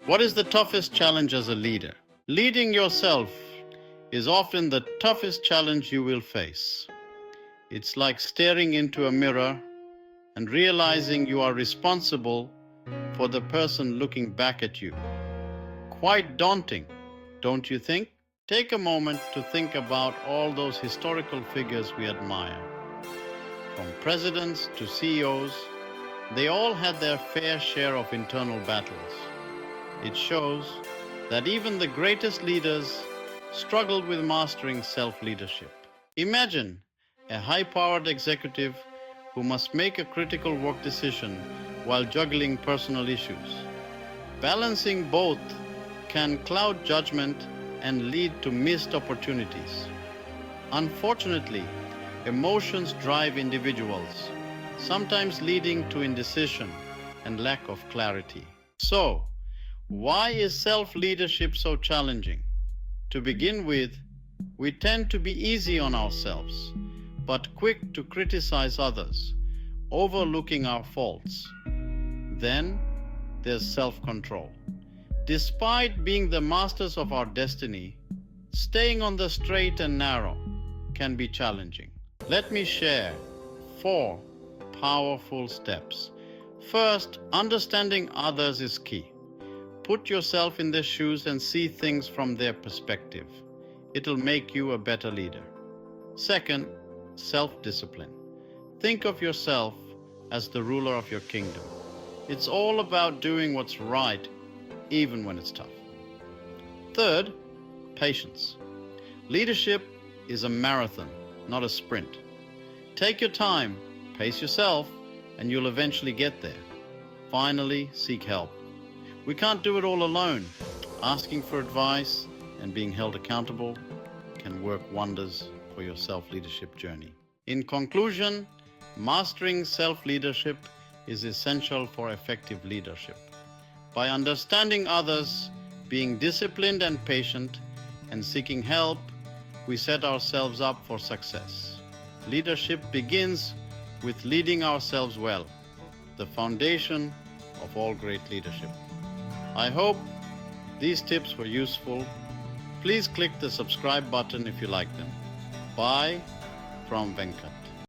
What is the toughest challenge as a leader? Leading yourself is often the toughest challenge you will face. It's like staring into a mirror and realizing you are responsible for the person looking back at you. Quite daunting, don't you think? Take a moment to think about all those historical figures we admire. From presidents to CEOs, they all had their fair share of internal battles. It shows that even the greatest leaders struggled with mastering self-leadership. Imagine a high-powered executive who must make a critical work decision while juggling personal issues. Balancing both can cloud judgment and lead to missed opportunities. Unfortunately, emotions drive individuals, sometimes leading to indecision and lack of clarity. So, why is self-leadership so challenging? To begin with, we tend to be easy on ourselves, but quick to criticize others, overlooking our faults. Then there's self-control. Despite being the masters of our destiny, staying on the straight and narrow can be challenging. Let me share 4 powerful steps. First, understanding others is key. Put yourself in their shoes and see things from their perspective. It'll make you a better leader. Second, self-discipline. Think of yourself as the ruler of your kingdom. It's all about doing what's right, even when it's tough. Third, patience. Leadership is a marathon, not a sprint. Take your time, pace yourself, and you'll eventually get there. Finally, seek help. We can't do it all alone. Asking for advice and being held accountable can work wonders for your self-leadership journey. In conclusion, mastering self-leadership is essential for effective leadership. By understanding others, being disciplined and patient, and seeking help, we set ourselves up for success. Leadership begins with leading ourselves well, the foundation of all great leadership. I hope these tips were useful. Please click the subscribe button if you like them. Bye from Venkat.